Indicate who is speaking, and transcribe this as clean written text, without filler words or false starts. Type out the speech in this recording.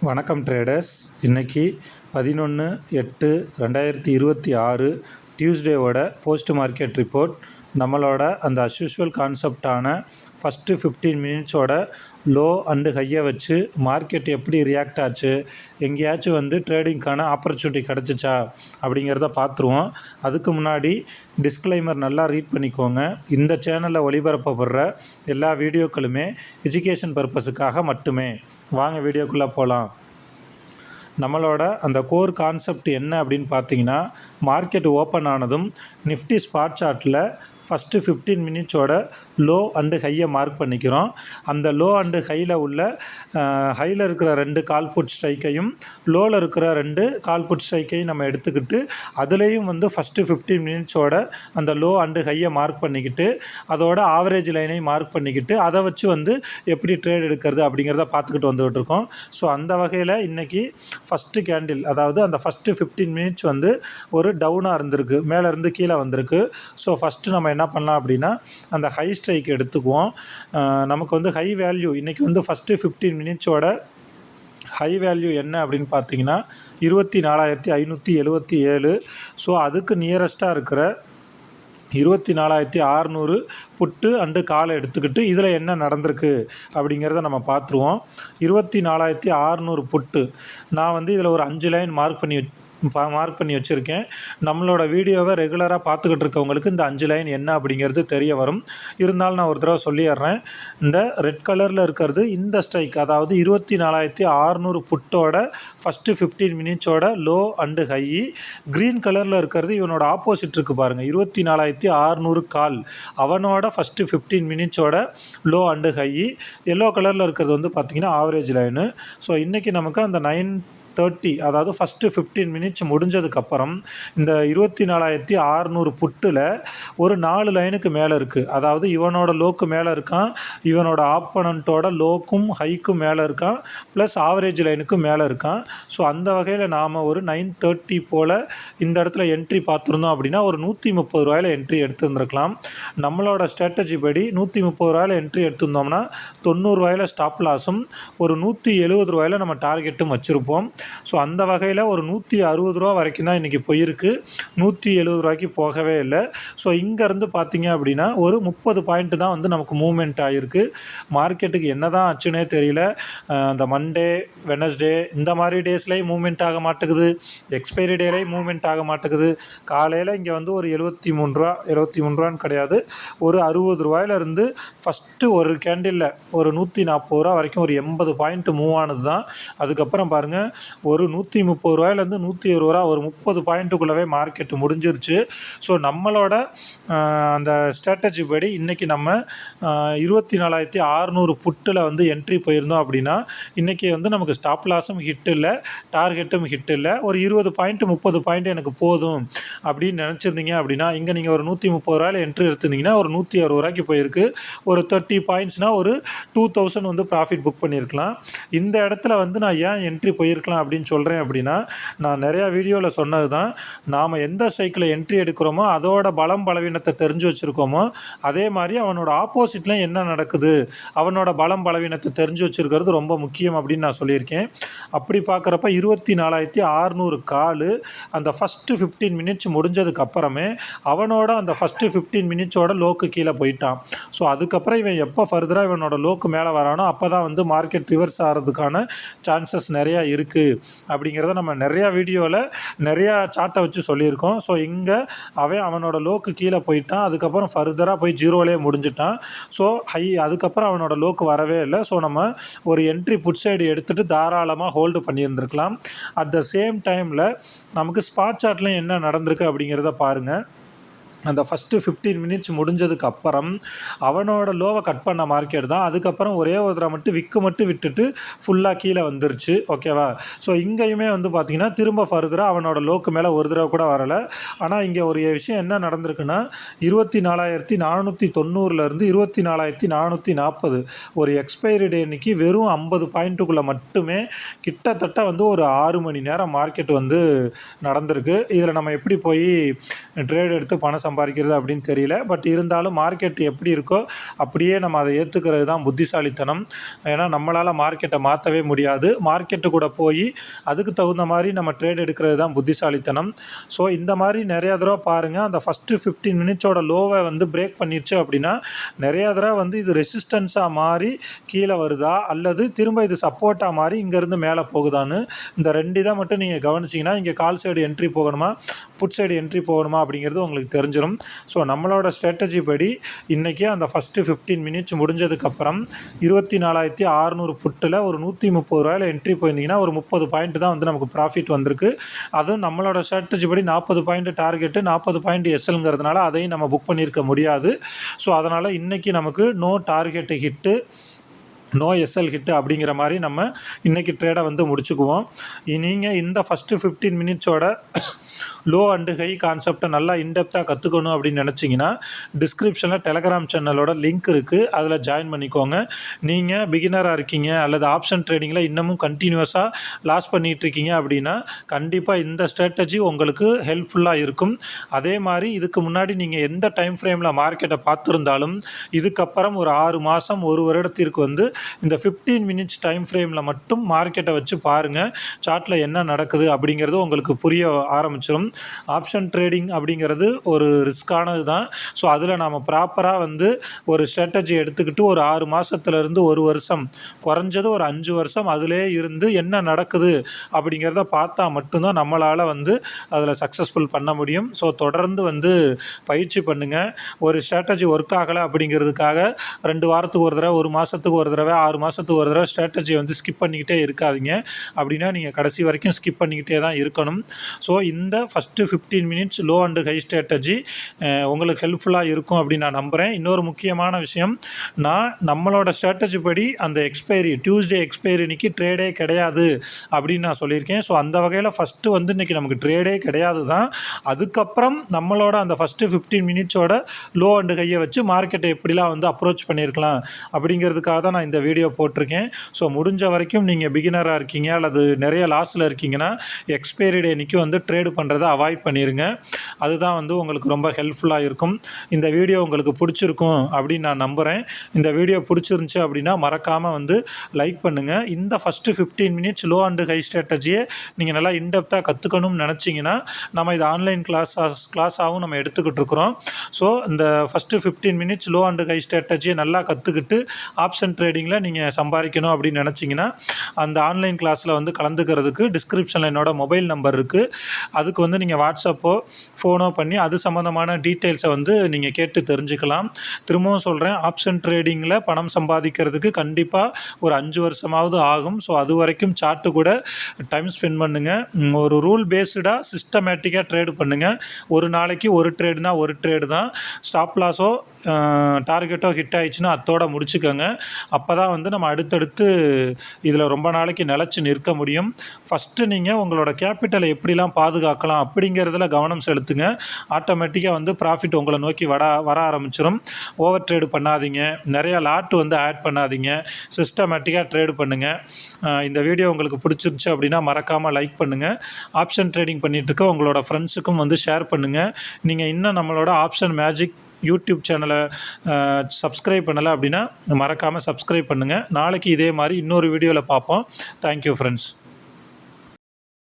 Speaker 1: வணக்கம் ட்ரேடர்ஸ். இன்றைக்கி 11/8/2026 டியூஸ்டேவோட post market report. நம்மளோட அந்த அஸ்யூஷுவல் கான்செப்டான ஃபஸ்ட்டு 15 மினிட்ஸோட லோ அண்டு ஹையை வச்சு மார்க்கெட் எப்படி ரியாக்ட் ஆச்சு, எங்கேயாச்சும் ட்ரேடிங்க்கான ஆப்பர்ச்சுனிட்டி கிடச்சிச்சா அப்படிங்கிறத பார்த்துருவோம். அதுக்கு முன்னாடி டிஸ்க்ளைமர் நல்லா ரீட் பண்ணிக்கோங்க. இந்த சேனலில் ஒளிபரப்பப்படுற எல்லா வீடியோக்களுமே எஜுகேஷன் பர்பஸுக்காக மட்டுமே. வாங்க வீடியோக்குள்ளே போகலாம். நம்மளோட அந்த கோர் கான்செப்ட் என்ன அப்படின்னு பார்த்தீங்கன்னா, மார்க்கெட் ஓப்பன் ஆனதும் நிஃப்டி ஸ்பாட் சார்ட்டில் ஃபஸ்ட்டு 15 மினிட்ஸோட லோ அண்டு ஹையை மார்க் பண்ணிக்கிறோம். அந்த லோ அண்டு ஹையில் உள்ள ஹையில் இருக்கிற 2 கால் புட் ஸ்ட்ரைக்கையும் லோவில் இருக்கிற 2 கால் புட் ஸ்ட்ரைக்கையும் நம்ம எடுத்துக்கிட்டு அதுலேயும் ஃபஸ்ட்டு 15 மினிட்ஸோட அந்த லோ அண்டு ஹையை மார்க் பண்ணிக்கிட்டு அதோட ஆவரேஜ் லைனை மார்க் பண்ணிக்கிட்டு அதை வச்சு எப்படி ட்ரேட் எடுக்கிறது அப்படிங்கிறத பார்த்துக்கிட்டு வந்துகிட்டு இருக்கோம். ஸோ அந்த வகையில் இன்றைக்கி ஃபஸ்ட்டு கேண்டில், அதாவது அந்த ஃபஸ்ட்டு 15 மினிட்ஸ் ஒரு டவுனாக இருந்திருக்கு, மேலேருந்து கீழே வந்திருக்கு. ஸோ ஃபஸ்ட்டு நம்ம என்ன பண்ணலாம் அப்படின்னா, அந்த ஹை ஸ்ட்ரைக் எடுத்துக்குவோம். நமக்கு ஹை வேல்யூ இன்றைக்கி ஃபஸ்ட்டு 15 மினிட்ஸோட ஹை வேல்யூ என்ன அப்படின்னு பார்த்தீங்கன்னா 24,577. ஸோ அதுக்கு நியரஸ்ட்டாக இருக்கிற 24,600 புட்டு அண்டு காலை எடுத்துக்கிட்டு இதில் என்ன நடந்திருக்கு அப்படிங்கிறத நம்ம பார்த்துருவோம். 24,600 புட்டு நான் இதில் ஒரு 5 லைன் மார்க் பண்ணி வச்சுருக்கேன். நம்மளோட வீடியோவை ரெகுலராக பார்த்துக்கிட்டு இருக்கவங்களுக்கு இந்த 5 லைன் என்ன அப்படிங்கிறது தெரிய வரும். இருந்தாலும் நான் ஒரு தடவை சொல்லிடுறேன். இந்த ரெட் கலரில் இருக்கிறது இந்த ஸ்ட்ரைக், அதாவது 24,600 புட்டோட ஃபஸ்ட்டு 15 மினிட்ஸோட லோ அண்டு ஹை. க்ரீன் கலரில் இருக்கிறது இவனோட ஆப்போசிட் இருக்குது பாருங்கள், 24,600 கால், அவனோட ஃபஸ்ட்டு 15 மினிட்ஸோட லோ அண்டு ஹை. எல்லோ கலரில் இருக்கிறது பார்த்திங்கன்னா ஆவரேஜ் லைனு. ஸோ இன்றைக்கி நமக்கு அந்த 9:30, அதாவது ஃபஸ்ட்டு 15 மினிட்ஸ் முடிஞ்சதுக்கப்புறம் இந்த 24,600 புட்டில் ஒரு 4 லைனுக்கு மேலே இருக்குது. அதாவது இவனோட லோக்கு மேலே இருக்கான், இவனோட ஆப்பனண்ட்டோட லோக்கும் ஹைக்கும் மேலே இருக்கான், ப்ளஸ் ஆவரேஜ் லைனுக்கும் மேலே இருக்கான். ஸோ அந்த வகையில் நாம் ஒரு 9:30 போல் இந்த இடத்துல என்ட்ரி பார்த்துருந்தோம் அப்படின்னா ஒரு 130 ரூபாயில் என்ட்ரி எடுத்துருந்துருக்கலாம். நம்மளோட ஸ்ட்ராட்டஜி படி 130 ரூபாயில் என்ட்ரி எடுத்திருந்தோம்னா 90 ரூபாயில் ஸ்டாப் லாஸும் ஒரு 170 ரூபாயில் நம்ம டார்கெட்டும் வச்சுருப்போம். ஸோ அந்த வகையில் ஒரு 160 ரூபா வரைக்கும் தான் இன்றைக்கி போயிருக்கு, 170 ரூபாய்க்கு போகவே இல்லை. ஸோ இங்கேருந்து பார்த்தீங்க அப்படின்னா ஒரு 30 பாயிண்ட் தான் நமக்கு மூவ்மெண்ட் ஆகிருக்கு. மார்க்கெட்டுக்கு என்ன தான் ஆச்சுன்னே தெரியல. அந்த மண்டே, வெனஸ்டே இந்த மாதிரி டேஸ்லேயும் மூவ்மெண்ட் ஆக மாட்டேங்குது, எக்ஸ்பைரி டேலேயும் மூவ்மெண்ட் ஆக மாட்டேங்குது. காலையில் இங்கே ஒரு 73 ரூபா, 73 ரூபான்னு கிடையாது, ஒரு 60 ரூபாயிலிருந்து ஃபஸ்ட்டு ஒரு கேண்டிலில் ஒரு 140 ரூபா வரைக்கும் ஒரு 80 பாயிண்ட் மூவ் ஆனது தான். அதுக்கப்புறம் பாருங்கள், ஒரு 130 ரூபாயிலேருந்து 120 ரூபா, ஒரு 30 பாயிண்ட்டுக்குள்ளவே மார்க்கெட்டு முடிஞ்சிருச்சு. ஸோ நம்மளோட அந்த ஸ்ட்ராட்டஜி படி இன்றைக்கி நம்ம 24,600 புட்டில் என்ட்ரி போயிருந்தோம் அப்படின்னா இன்றைக்கி நமக்கு ஸ்டாப் லாஸும் ஹிட் இல்லை, டார்கெட்டும் ஹிட் இல்லை. ஒரு 20 பாயிண்ட் 30 பாயிண்ட் எனக்கு போதும் அப்படின்னு நினச்சிருந்தீங்க அப்படின்னா இங்கே நீங்கள் ஒரு 130 ரூபாயில் என்ட்ரி எடுத்திருந்தீங்கன்னா ஒரு 160 ரூபாய்க்கு போயிருக்கு. ஒரு 30 பாயிண்ட்ஸ்னால் ஒரு 2,000 ப்ராஃபிட் புக் பண்ணியிருக்கலாம். இந்த இடத்துல நான் ஏன் என்ட்ரி போயிருக்கலாம் அப்படின்னு சொல்கிறேன் அப்படின்னா, நான் நிறையா வீடியோவில் சொன்னது தான், நாம் எந்த ஸ்ட்ரைக்கில் என்ட்ரி எடுக்கிறோமோ அதோட பலம் பலவீனத்தை தெரிஞ்சு வச்சுருக்கோமோ அதே மாதிரி அவனோட ஆப்போசிட்டில் என்ன நடக்குது, அவனோட பலம் பலவீனத்தை தெரிஞ்சு வச்சுருக்கிறது ரொம்ப முக்கியம் அப்படின்னு நான் சொல்லியிருக்கேன். அப்படி பார்க்குறப்ப 24,600 கால் அந்த ஃபஸ்ட்டு 15 மினிட்ஸ் முடிஞ்சதுக்கப்புறமே அவனோட அந்த ஃபஸ்ட்டு 15 மினிட்ஸோட லோக்கு கீழே போயிட்டான். ஸோ அதுக்கப்புறம் இவன் எப்போ ஃபர்தராக இவனோட லோக்கு மேலே வரானோ அப்போ தான் மார்க்கெட் ரிவர்ஸ் ஆகிறதுக்கான சான்சஸ் நிறையா இருக்குது அப்படிங்கிறத நம்ம நிறையா வீடியோவில் நிறையா சார்ட்டை வச்சு சொல்லியிருக்கோம். ஸோ இங்கே அவனோட லோக்கு கீழே போயிட்டான், அதுக்கப்புறம் ஃபர்தராக போய் ஜீரோலேயே முடிஞ்சிட்டான். ஸோ அதுக்கப்புறம் அவனோட லோக்கு வரவே இல்லை. ஸோ நம்ம ஒரு என்ட்ரி புட் சைடு எடுத்துகிட்டு தாராளமாக ஹோல்டு பண்ணியிருந்துருக்கலாம். அட் த சேம் டைமில் நமக்கு ஸ்பாட் சார்ட்லையும் என்ன நடந்திருக்கு அப்படிங்கிறத பாருங்கள். அந்த ஃபஸ்ட்டு 15 மினிட்ஸ் முடிஞ்சதுக்கு அப்புறம் அவனோட லோவை கட் பண்ண மார்க்கெட் தான். அதுக்கப்புறம் ஒரே ஒரு தடவை மட்டும் விக்கு மட்டும் விட்டுட்டு ஃபுல்லாக கீழே வந்துருச்சு. ஓகேவா? ஸோ இங்கேயுமே பார்த்திங்கன்னா திரும்ப ஃபர்தராக அவனோட லோக்கு மேலே ஒரு தடவை கூட வரலை. ஆனால் இங்கே ஒரு விஷயம் என்ன நடந்திருக்குன்னா 24,490 24,440 ஒரு எக்ஸ்பைரி டே அன்றைக்கி வெறும் 50 பாயிண்ட்டுக்குள்ளே மட்டுமே கிட்டத்தட்ட ஒரு 6 மணி நேரம் மார்க்கெட் நடந்திருக்கு. இதில் நம்ம எப்படி போய் ட்ரேட் எடுத்து பணம் சம்பாதிக்கிறது அப்படின்னு தெரியல. பட் இருந்தாலும் மார்க்கெட் எப்படி இருக்கோ அப்படியே நம்ம அதை ஏற்றுக்கிறது தான் புத்திசாலித்தனம். ஏன்னா நம்மளால் மார்க்கெட்டை மாற்றவே முடியாது. மார்க்கெட்டு கூட போய் அதுக்கு தகுந்த மாதிரி நம்ம ட்ரேட் எடுக்கிறது தான் புத்திசாலித்தனம். ஸோ இந்த மாதிரி நிறையா தடவை பாருங்கள். அந்த ஃபஸ்ட்டு 15 மினிட்ஸோட லோவை வந்து பிரேக் பண்ணிடுச்சு அப்படின்னா நிறையா தடவை வந்து இது ரெசிஸ்டன்ஸாக மாறி கீழே வருதா அல்லது திரும்ப இது சப்போர்ட்டாக மாறி இங்கேருந்து மேலே போகுதான்னு இந்த 2 இதை மட்டும் நீங்கள் கவனிச்சிங்கன்னா இங்கே கால் சைடு என்ட்ரி போகணுமா புட் சைடு என்ட்ரி போகணுமா அப்படிங்கிறது உங்களுக்கு தெரிஞ்சிடும். ஸோ நம்மளோட ஸ்ட்ராட்டஜி படி இன்றைக்கி அந்த ஃபஸ்ட்டு 15 மினிட்ஸ் முடிஞ்சதுக்கப்புறம் 24,600 புட்டில் ஒரு 130 ரூபாயில் என்ட்ரி போயிருந்தீங்கன்னா ஒரு 30 பாயிண்ட் தான் வந்து நமக்கு ப்ராஃபிட் வந்திருக்கு. அதுவும் நம்மளோட ஸ்ட்ராட்டஜி படி 40 பாயிண்ட் டார்கெட்டு 40 பாயிண்ட் எஸ்எல்ங்கிறதுனால அதையும் நம்ம புக் பண்ணியிருக்க முடியாது. ஸோ அதனால் இன்றைக்கி நமக்கு no target hit no SL hit அப்படிங்கிற மாதிரி நம்ம இன்றைக்கி ட்ரேடை வந்து முடிச்சுக்குவோம். நீங்கள் இந்த ஃபஸ்ட்டு 15 மினிட்ஸோட லோ அண்டு ஹை கான்செப்டை நல்லா இன்டெப்த்தாக கற்றுக்கணும் அப்படின்னு நினச்சிங்கன்னா டிஸ்கிரிப்ஷனில் டெலகிராம் சேனலோட லிங்க் இருக்குது, அதில் ஜாயின் பண்ணிக்கோங்க. நீங்கள் பிகினராக இருக்கீங்க அல்லது ஆப்ஷன் ட்ரேடிங்கில் இன்னமும் கண்டினியூஸாக லாஸ் பண்ணிகிட்ருக்கீங்க அப்படின்னா கண்டிப்பாக இந்த ஸ்ட்ராட்டஜி உங்களுக்கு ஹெல்ப்ஃபுல்லாக இருக்கும். அதே மாதிரி இதுக்கு முன்னாடி நீங்கள் எந்த டைம் ஃப்ரேமில் மார்க்கெட்டை பார்த்துருந்தாலும் இதுக்கப்புறம் ஒரு 6 மாதம் 1 வருடத்திற்கு வந்து இந்த 15 மினிட்ஸ் டைம் ஃப்ரேமில் மட்டும் மார்க்கெட்டை வச்சு பாருங்கள். சார்ட்டில் என்ன நடக்குது அப்படிங்கிறது உங்களுக்கு புரிய ஆரம்பிச்சிடும். ஆப்ஷன் ட்ரேடிங் அப்படிங்கிறது ஒரு ரிஸ்க்கானது தான். ஸோ அதில் நாம் ப்ராப்பராக வந்து ஒரு ஸ்ட்ராட்டஜி எடுத்துக்கிட்டு ஒரு 6 மாதத்துலேருந்து 1 வருஷம் குறைஞ்சது ஒரு 5 வருஷம் அதிலே இருந்து என்ன நடக்குது அப்படிங்கிறத பார்த்தா மட்டும்தான் நம்மளால் வந்து அதில் சக்ஸஸ்ஃபுல் பண்ண முடியும். ஸோ தொடர்ந்து வந்து பயிற்சி பண்ணுங்கள். ஒரு ஸ்ட்ராட்டஜி ஒர்க் ஆகலை அப்படிங்கிறதுக்காக 2 வாரத்துக்கு ஒரு தடவை 1 மாதத்துக்கு ஒரு தடவை 6 மாதத்துக்கு ஒரு தடவை ஸ்ட்ராட்டஜியை வந்து ஸ்கிப் பண்ணிக்கிட்டே இருக்காதிங்க. அப்படின்னா நீங்கள் கடைசி வரைக்கும் ஸ்கிப் பண்ணிக்கிட்டே தான் இருக்கணும். ஸோ இந்த first 15 minutes low and high strategy உங்களுக்கு ஹெல்ப்ஃபுல்லாக இருக்கும் அப்படின்னு நான் நம்புகிறேன். இன்னொரு முக்கியமான விஷயம், நம்மளோட ஸ்ட்ராட்டஜி படி அந்த டியூஸ்டே எக்ஸ்பைரி இன்றைக்கி ட்ரேடே கிடையாது அப்படின்னு நான் சொல்லியிருக்கேன். ஸோ அந்த வகையில் ஃபஸ்ட்டு வந்து இன்றைக்கி நமக்கு ட்ரேடே கிடையாது தான். அதுக்கப்புறம் நம்மளோட அந்த ஃபஸ்ட்டு 15 மினிட்ஸோட லோ அண்டு ஹையை வச்சு மார்க்கெட்டை எப்படிலாம் வந்து அப்ரோச் பண்ணியிருக்கலாம் அப்படிங்கிறதுக்காக தான் நான் இந்த வீடியோ போட்டிருக்கேன். ஸோ முடிஞ்ச வரைக்கும் நீங்கள் பிகினராக இருக்கீங்க அல்லது நிறைய லாஸில் இருக்கீங்கன்னா எக்ஸ்பைரி டே அன்றைக்கி வந்து ட்ரேடு பண்ணுறதை அவாய்ட் பண்ணிடுங்க. அதுதான் வந்து உங்களுக்கு ரொம்ப ஹெல்ப்ஃபுல்லாக இருக்கும். இந்த வீடியோ உங்களுக்கு பிடிச்சிருக்கும் அப்படின்னு நான் நம்புகிறேன். இந்த வீடியோ பிடிச்சிருந்துச்சி அப்படின்னா மறக்காமல் வந்து லைக் பண்ணுங்கள். இந்த first 15 minutes low and high ஸ்ட்ராட்டஜியை நீங்கள் நல்லா இன்டெப்த்தாக கற்றுக்கணும்னு நினச்சிங்கன்னா நம்ம இது ஆன்லைன் கிளாஸாகவும் நம்ம எடுத்துக்கிட்டு இருக்கிறோம். ஸோ இந்த first 15 minutes low and high ஸ்ட்ராட்டஜியை நல்லா கற்றுக்கிட்டு ஆப்ஷன் ட்ரேடிங்கில் நீங்கள் சம்பாதிக்கணும் அப்படின்னு நினச்சிங்கன்னா அந்த ஆன்லைன் கிளாஸில் வந்து கலந்துக்கிறதுக்கு டிஸ்கிரிப்ஷனில் என்னோட மொபைல் நம்பர் இருக்குது. அதுக்கு வந்து நீங்கள் வாட்ஸ்அப்போ ஃபோனோ பண்ணி அது சம்மந்தமான டீட்டெயில்ஸை வந்து நீங்கள் கேட்டு தெரிஞ்சுக்கலாம். திரும்பவும் சொல்கிறேன், ஆப்ஷன் ட்ரேடிங்கில் பணம் சம்பாதிக்கிறதுக்கு கண்டிப்பாக ஒரு 5 வருஷமாவது ஆகும். ஸோ அது வரைக்கும் சார்ட்டு கூட டைம் ஸ்பெண்ட் பண்ணுங்கள். ஒரு ரூல் பேஸ்டாக சிஸ்டமேட்டிக்காக ட்ரேடு பண்ணுங்கள். ஒரு நாளைக்கு ஒரு ட்ரேடுனா ஒரு ட்ரேடு தான். ஸ்டாப் லாஸோ டார்கெட்டோ ஹிட் ஆயிடுச்சுன்னா அத்தோட முடிச்சுக்கோங்க. அப்போ தான் வந்து நம்ம அடுத்தடுத்து இதில் ரொம்ப நாளைக்கு நிலச்சி நிற்க முடியும். ஃபஸ்ட்டு நீங்கள் உங்களோட கேபிட்டலை எப்படிலாம் பாதுகாக்கலாம் அப்படிங்கிறதுல கவனம் செலுத்துங்க. ஆட்டோமேட்டிக்காக வந்து ப்ராஃபிட் உங்களை நோக்கி வர ஆரம்பிச்சிடும். ஓவர் ட்ரேடு பண்ணாதீங்க, நிறையா லாட்டு வந்து ஆட் பண்ணாதீங்க, சிஸ்டமேட்டிக்காக ட்ரேடு பண்ணுங்கள். இந்த வீடியோ உங்களுக்கு பிடிச்சிருந்துச்சு அப்படின்னா மறக்காமல் லைக் பண்ணுங்கள். ஆப்ஷன் ட்ரேடிங் பண்ணிகிட்ருக்க உங்களோட ஃப்ரெண்ட்ஸுக்கும் வந்து ஷேர் பண்ணுங்கள். நீங்கள் இன்னும் நம்மளோட ஆப்ஷன் மேஜிக் யூடியூப் சேனலை சப்ஸ்கிரைப் பண்ணலை அப்படின்னா மறக்காமல் சப்ஸ்கிரைப் பண்ணுங்கள். நாளைக்கு இதே மாதிரி இன்னொரு வீடியோவில் பார்ப்போம். Thank you friends.